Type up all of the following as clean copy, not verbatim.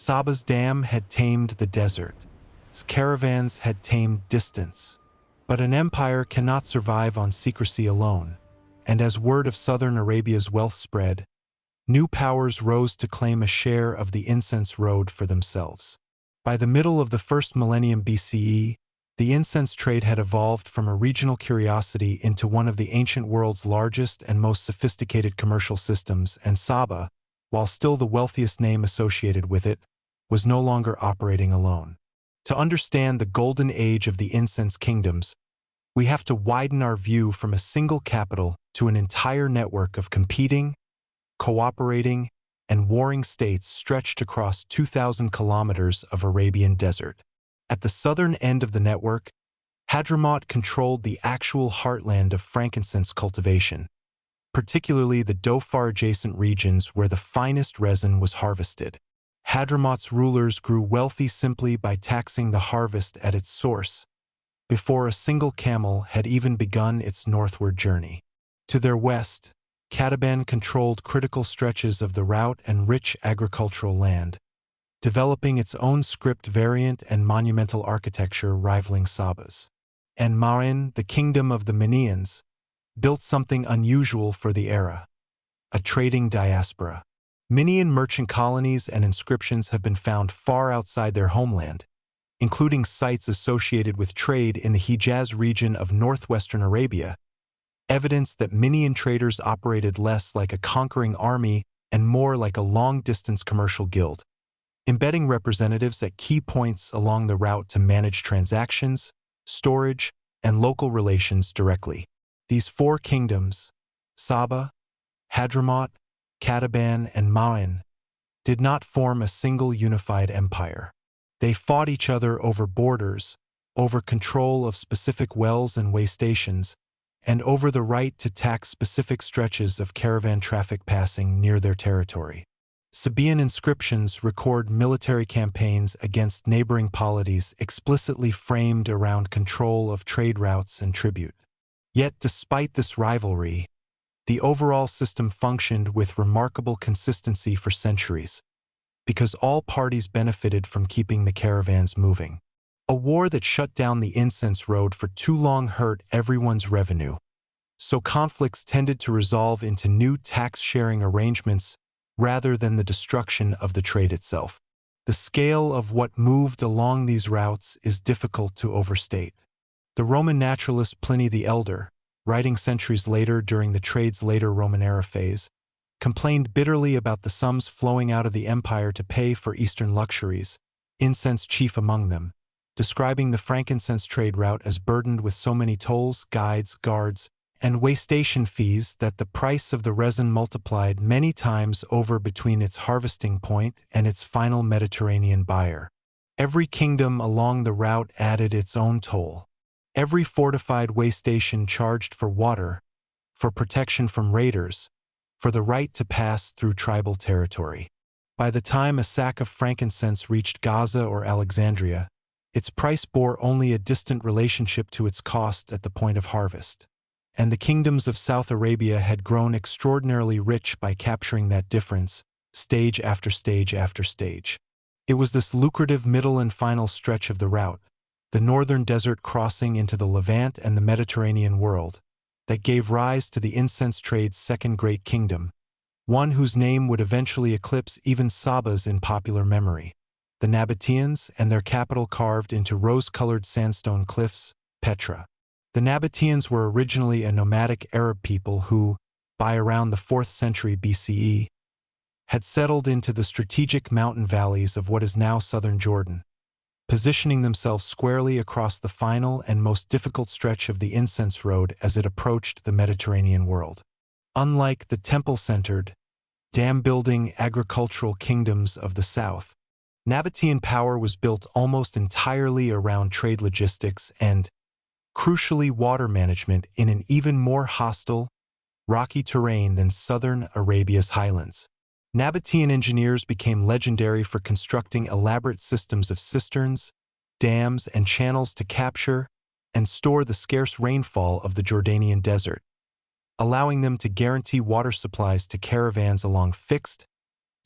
Saba's dam had tamed the desert. Its caravans had tamed distance. But an empire cannot survive on secrecy alone, and as word of southern Arabia's wealth spread, new powers rose to claim a share of the Incense Road for themselves. By the middle of the first millennium BCE, the incense trade had evolved from a regional curiosity into one of the ancient world's largest and most sophisticated commercial systems, and Saba, while still the wealthiest name associated with it, was no longer operating alone. To understand the Golden Age of the Incense Kingdoms, we have to widen our view from a single capital to an entire network of competing, cooperating, and warring states stretched across 2,000 kilometers of Arabian desert. At the southern end of the network, Hadramaut controlled the actual heartland of frankincense cultivation, particularly the Dhofar-adjacent regions where the finest resin was harvested. Hadramaut's rulers grew wealthy simply by taxing the harvest at its source, before a single camel had even begun its northward journey. To their west, Kataban controlled critical stretches of the route and rich agricultural land, developing its own script variant and monumental architecture rivaling Saba's. And Ma'in, the kingdom of the Minians, built something unusual for the era: a trading diaspora. Minian merchant colonies and inscriptions have been found far outside their homeland, including sites associated with trade in the Hijaz region of northwestern Arabia, evidence that Minian traders operated less like a conquering army and more like a long-distance commercial guild, embedding representatives at key points along the route to manage transactions, storage, and local relations directly. These four kingdoms, Saba, Hadramaut, Kataban, and Ma'in, did not form a single unified empire. They fought each other over borders, over control of specific wells and way stations, and over the right to tax specific stretches of caravan traffic passing near their territory. Sabaean inscriptions record military campaigns against neighboring polities explicitly framed around control of trade routes and tribute. Yet despite this rivalry, the overall system functioned with remarkable consistency for centuries, because all parties benefited from keeping the caravans moving. A war that shut down the Incense Road for too long hurt everyone's revenue, so conflicts tended to resolve into new tax-sharing arrangements rather than the destruction of the trade itself. The scale of what moved along these routes is difficult to overstate. The Roman naturalist Pliny the Elder, writing centuries later during the trade's later Roman era phase, complained bitterly about the sums flowing out of the empire to pay for Eastern luxuries, incense chief among them, describing the frankincense trade route as burdened with so many tolls, guides, guards, and way station fees that the price of the resin multiplied many times over between its harvesting point and its final Mediterranean buyer. Every kingdom along the route added its own toll. Every fortified way station charged for water, for protection from raiders, for the right to pass through tribal territory. By the time a sack of frankincense reached Gaza or Alexandria, its price bore only a distant relationship to its cost at the point of harvest. And the kingdoms of South Arabia had grown extraordinarily rich by capturing that difference, stage after stage after stage. It was this lucrative middle and final stretch of the route, the northern desert crossing into the Levant and the Mediterranean world, that gave rise to the incense trade's second great kingdom, one whose name would eventually eclipse even Saba's in popular memory: the Nabataeans, and their capital carved into rose-colored sandstone cliffs, Petra. The Nabataeans were originally a nomadic Arab people who, by around the 4th century BCE, had settled into the strategic mountain valleys of what is now southern Jordan, positioning themselves squarely across the final and most difficult stretch of the Incense Road as it approached the Mediterranean world. Unlike the temple-centered, dam-building agricultural kingdoms of the south, Nabataean power was built almost entirely around trade logistics and, crucially, water management in an even more hostile, rocky terrain than southern Arabia's highlands. Nabataean engineers became legendary for constructing elaborate systems of cisterns, dams, and channels to capture and store the scarce rainfall of the Jordanian desert, allowing them to guarantee water supplies to caravans along fixed,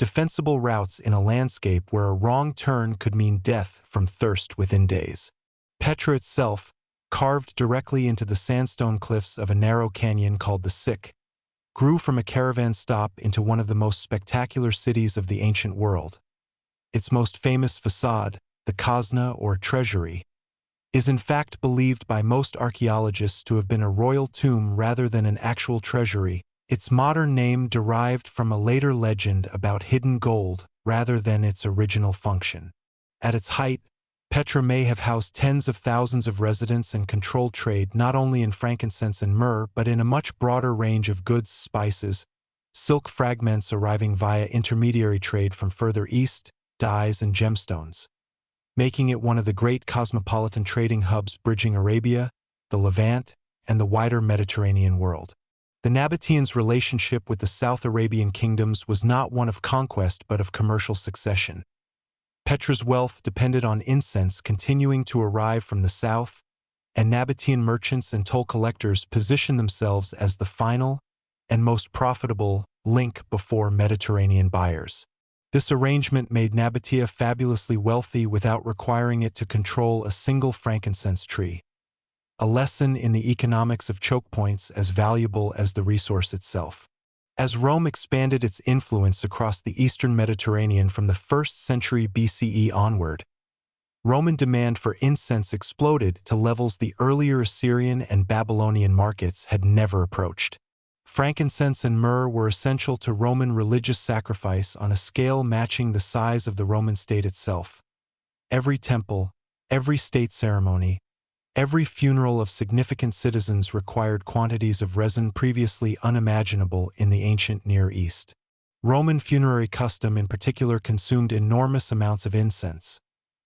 defensible routes in a landscape where a wrong turn could mean death from thirst within days. Petra itself, carved directly into the sandstone cliffs of a narrow canyon called the Sick, grew from a caravan stop into one of the most spectacular cities of the ancient world. Its most famous facade, the Khazna or treasury, is in fact believed by most archaeologists to have been a royal tomb rather than an actual treasury, its modern name derived from a later legend about hidden gold rather than its original function. At its height, Petra may have housed tens of thousands of residents and controlled trade not only in frankincense and myrrh but in a much broader range of goods, spices, silk fragments arriving via intermediary trade from further east, dyes and gemstones, making it one of the great cosmopolitan trading hubs bridging Arabia, the Levant, and the wider Mediterranean world. The Nabataeans' relationship with the South Arabian kingdoms was not one of conquest but of commercial succession. Petra's wealth depended on incense continuing to arrive from the south, and Nabataean merchants and toll collectors positioned themselves as the final and most profitable link before Mediterranean buyers. This arrangement made Nabatea fabulously wealthy without requiring it to control a single frankincense tree, a lesson in the economics of choke points as valuable as the resource itself. As Rome expanded its influence across the eastern Mediterranean from the 1st century BCE onward, Roman demand for incense exploded to levels the earlier Assyrian and Babylonian markets had never approached. Frankincense and myrrh were essential to Roman religious sacrifice on a scale matching the size of the Roman state itself. Every temple, every state ceremony, every funeral of significant citizens required quantities of resin previously unimaginable in the ancient Near East. Roman funerary custom in particular consumed enormous amounts of incense.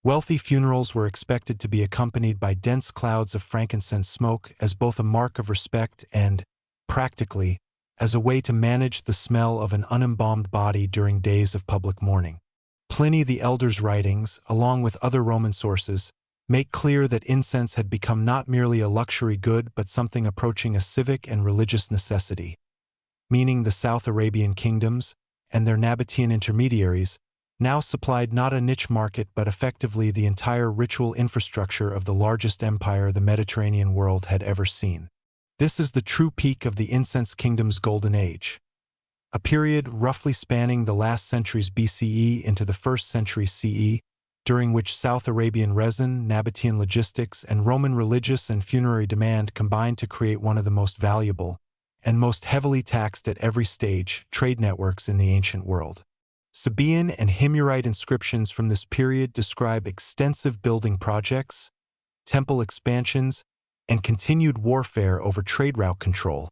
Wealthy funerals were expected to be accompanied by dense clouds of frankincense smoke as both a mark of respect and, practically, as a way to manage the smell of an unembalmed body during days of public mourning. Pliny the Elder's writings, along with other Roman sources, make clear that incense had become not merely a luxury good but something approaching a civic and religious necessity, meaning the South Arabian kingdoms and their Nabataean intermediaries now supplied not a niche market but effectively the entire ritual infrastructure of the largest empire the Mediterranean world had ever seen. This is the true peak of the Incense Kingdom's Golden Age, a period roughly spanning the last centuries BCE into the 1st century CE, during which South Arabian resin, Nabataean logistics, and Roman religious and funerary demand combined to create one of the most valuable and most heavily taxed at every stage trade networks in the ancient world. Sabaean and Himyarite inscriptions from this period describe extensive building projects, temple expansions, and continued warfare over trade route control,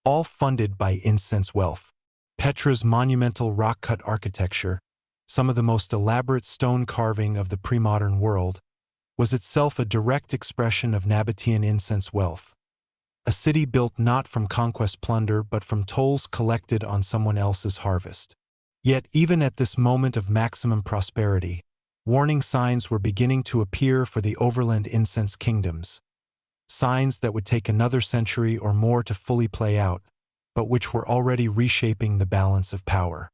all funded by incense wealth. Petra's monumental rock-cut architecture, some of the most elaborate stone carving of the pre-modern world, was itself a direct expression of Nabataean incense wealth. A city built not from conquest plunder but from tolls collected on someone else's harvest. Yet even at this moment of maximum prosperity, warning signs were beginning to appear for the overland incense kingdoms, signs that would take another century or more to fully play out, but which were already reshaping the balance of power.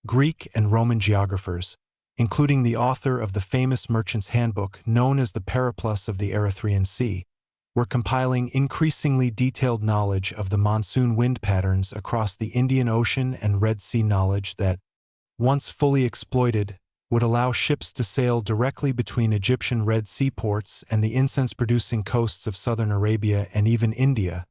Greek and Roman geographers, including the author of the famous Merchant's Handbook known as the Periplus of the Erythraean Sea, were compiling increasingly detailed knowledge of the monsoon wind patterns across the Indian Ocean and Red Sea, knowledge that, once fully exploited, would allow ships to sail directly between Egyptian Red Sea ports and the incense-producing coasts of southern Arabia and even India,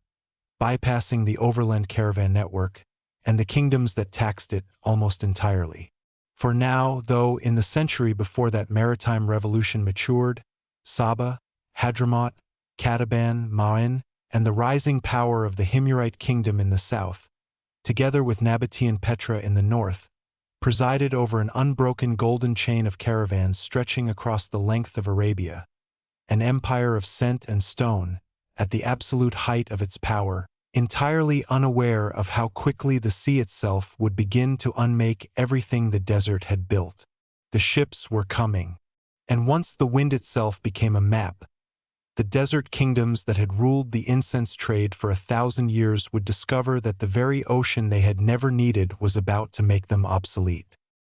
bypassing the overland caravan network and the kingdoms that taxed it almost entirely. For now, though, in the century before that maritime revolution matured, Saba, Hadramaut, Cataban, Ma'in, and the rising power of the Himyarite kingdom in the south, together with Nabataean Petra in the north, presided over an unbroken golden chain of caravans stretching across the length of Arabia, an empire of scent and stone, at the absolute height of its power, entirely unaware of how quickly the sea itself would begin to unmake everything the desert had built. The ships were coming, and once the wind itself became a map, the desert kingdoms that had ruled the incense trade for 1,000 years would discover that the very ocean they had never needed was about to make them obsolete.